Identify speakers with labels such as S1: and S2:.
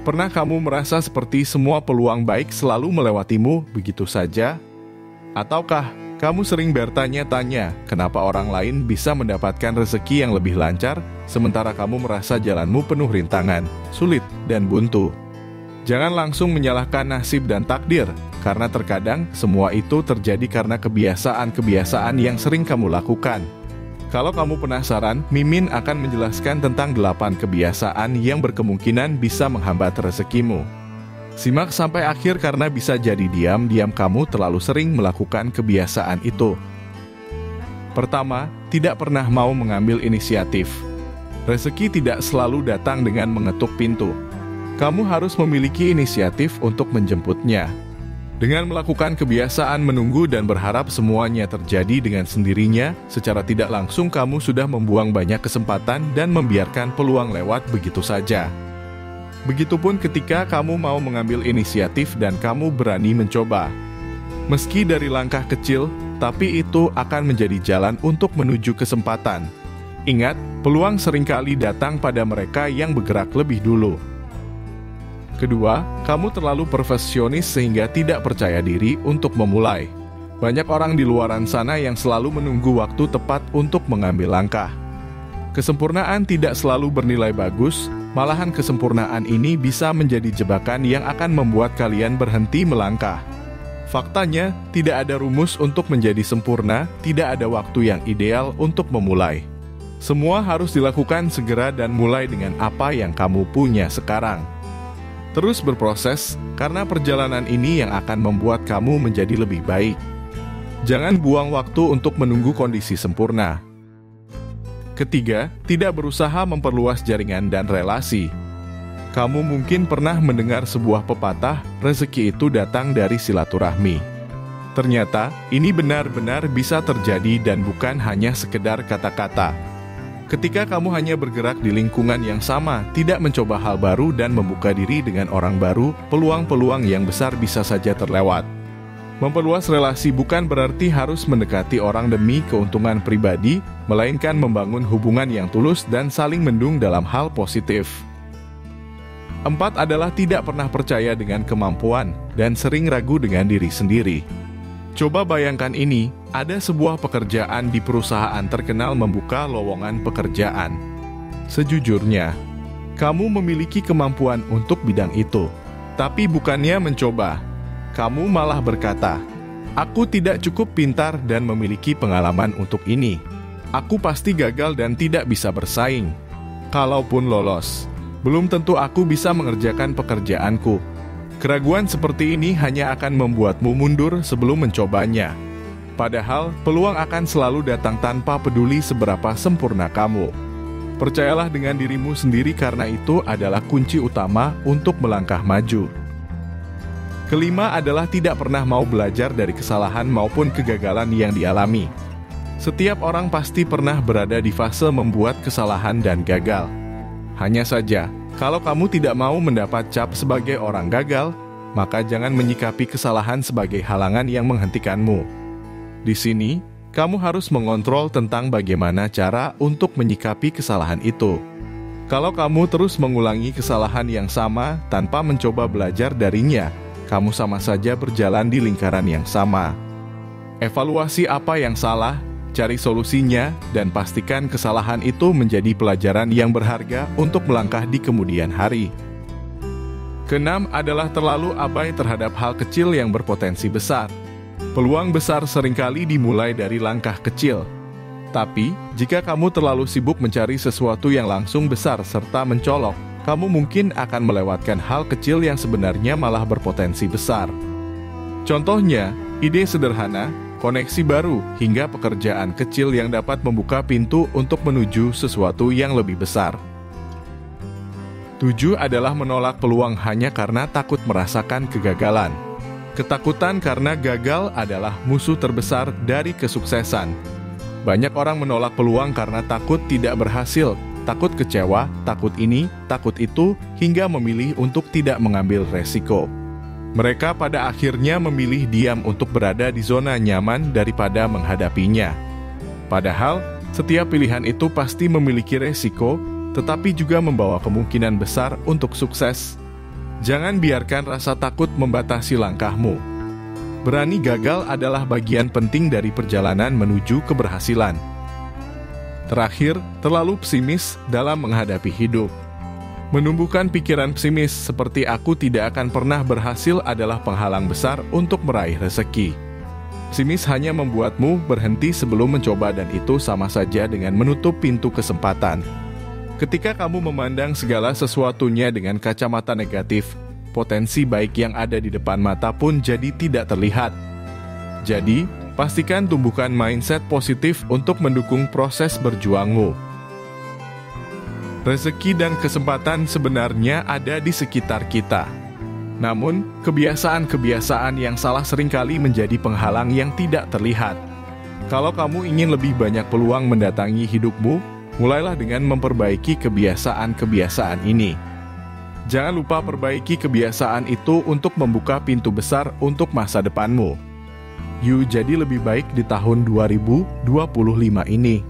S1: Pernah kamu merasa seperti semua peluang baik selalu melewatimu begitu saja? Ataukah kamu sering bertanya-tanya kenapa orang lain bisa mendapatkan rezeki yang lebih lancar, sementara kamu merasa jalanmu penuh rintangan, sulit, dan buntu? Jangan langsung menyalahkan nasib dan takdir, karena terkadang semua itu terjadi karena kebiasaan-kebiasaan yang sering kamu lakukan. Kalau kamu penasaran, Mimin akan menjelaskan tentang 8 kebiasaan yang berkemungkinan bisa menghambat rezekimu. Simak sampai akhir karena bisa jadi diam-diam kamu terlalu sering melakukan kebiasaan itu. Pertama, tidak pernah mau mengambil inisiatif. Rezeki tidak selalu datang dengan mengetuk pintu. Kamu harus memiliki inisiatif untuk menjemputnya. Dengan melakukan kebiasaan menunggu dan berharap semuanya terjadi dengan sendirinya, secara tidak langsung kamu sudah membuang banyak kesempatan dan membiarkan peluang lewat begitu saja. Begitupun ketika kamu mau mengambil inisiatif dan kamu berani mencoba. Meski dari langkah kecil, tapi itu akan menjadi jalan untuk menuju kesempatan. Ingat, peluang seringkali datang pada mereka yang bergerak lebih dulu. Kedua, kamu terlalu perfeksionis sehingga tidak percaya diri untuk memulai. Banyak orang di luaran sana yang selalu menunggu waktu tepat untuk mengambil langkah. Kesempurnaan tidak selalu bernilai bagus, malahan kesempurnaan ini bisa menjadi jebakan yang akan membuat kalian berhenti melangkah. Faktanya, tidak ada rumus untuk menjadi sempurna, tidak ada waktu yang ideal untuk memulai. Semua harus dilakukan segera dan mulai dengan apa yang kamu punya sekarang. Terus berproses, karena perjalanan ini yang akan membuat kamu menjadi lebih baik. Jangan buang waktu untuk menunggu kondisi sempurna. Ketiga, tidak berusaha memperluas jaringan dan relasi. Kamu mungkin pernah mendengar sebuah pepatah, rezeki itu datang dari silaturahmi. Ternyata, ini benar-benar bisa terjadi dan bukan hanya sekedar kata-kata. Ketika kamu hanya bergerak di lingkungan yang sama, tidak mencoba hal baru dan membuka diri dengan orang baru, peluang-peluang yang besar bisa saja terlewat. Memperluas relasi bukan berarti harus mendekati orang demi keuntungan pribadi, melainkan membangun hubungan yang tulus dan saling mendukung dalam hal positif. 4 adalah tidak pernah percaya dengan kemampuan dan sering ragu dengan diri sendiri. Coba bayangkan ini, ada sebuah pekerjaan di perusahaan terkenal membuka lowongan pekerjaan. Sejujurnya, kamu memiliki kemampuan untuk bidang itu. Tapi bukannya mencoba, kamu malah berkata, "Aku tidak cukup pintar dan memiliki pengalaman untuk ini. Aku pasti gagal dan tidak bisa bersaing. Kalaupun lolos, belum tentu aku bisa mengerjakan pekerjaanku." Keraguan seperti ini hanya akan membuatmu mundur sebelum mencobanya. Padahal, peluang akan selalu datang tanpa peduli seberapa sempurna kamu. Percayalah dengan dirimu sendiri karena itu adalah kunci utama untuk melangkah maju. Kelima adalah tidak pernah mau belajar dari kesalahan maupun kegagalan yang dialami. Setiap orang pasti pernah berada di fase membuat kesalahan dan gagal. Hanya saja, kalau kamu tidak mau mendapat cap sebagai orang gagal, maka jangan menyikapi kesalahan sebagai halangan yang menghentikanmu. Di sini, kamu harus mengontrol tentang bagaimana cara untuk menyikapi kesalahan itu. Kalau kamu terus mengulangi kesalahan yang sama tanpa mencoba belajar darinya, kamu sama saja berjalan di lingkaran yang sama. Evaluasi apa yang salah, cari solusinya, dan pastikan kesalahan itu menjadi pelajaran yang berharga untuk melangkah di kemudian hari. Keenam adalah terlalu abai terhadap hal kecil yang berpotensi besar. Peluang besar seringkali dimulai dari langkah kecil. Tapi, jika kamu terlalu sibuk mencari sesuatu yang langsung besar serta mencolok, kamu mungkin akan melewatkan hal kecil yang sebenarnya malah berpotensi besar. Contohnya, ide sederhana, koneksi baru, hingga pekerjaan kecil yang dapat membuka pintu untuk menuju sesuatu yang lebih besar. 7 adalah menolak peluang hanya karena takut merasakan kegagalan. Ketakutan karena gagal adalah musuh terbesar dari kesuksesan. Banyak orang menolak peluang karena takut tidak berhasil, takut kecewa, takut ini, takut itu, hingga memilih untuk tidak mengambil resiko. Mereka pada akhirnya memilih diam untuk berada di zona nyaman daripada menghadapinya. Padahal, setiap pilihan itu pasti memiliki resiko, tetapi juga membawa kemungkinan besar untuk sukses. Jangan biarkan rasa takut membatasi langkahmu. Berani gagal adalah bagian penting dari perjalanan menuju keberhasilan. Terakhir, terlalu pesimis dalam menghadapi hidup. Menumbuhkan pikiran pesimis seperti aku tidak akan pernah berhasil adalah penghalang besar untuk meraih rezeki. Pesimis hanya membuatmu berhenti sebelum mencoba dan itu sama saja dengan menutup pintu kesempatan. Ketika kamu memandang segala sesuatunya dengan kacamata negatif, potensi baik yang ada di depan mata pun jadi tidak terlihat. Jadi, pastikan tumbuhkan mindset positif untuk mendukung proses berjuangmu. Rezeki dan kesempatan sebenarnya ada di sekitar kita. Namun, kebiasaan-kebiasaan yang salah seringkali menjadi penghalang yang tidak terlihat. Kalau kamu ingin lebih banyak peluang mendatangi hidupmu, mulailah dengan memperbaiki kebiasaan-kebiasaan ini. Jangan lupa perbaiki kebiasaan itu untuk membuka pintu besar untuk masa depanmu. Yuk jadi lebih baik di tahun 2025 ini.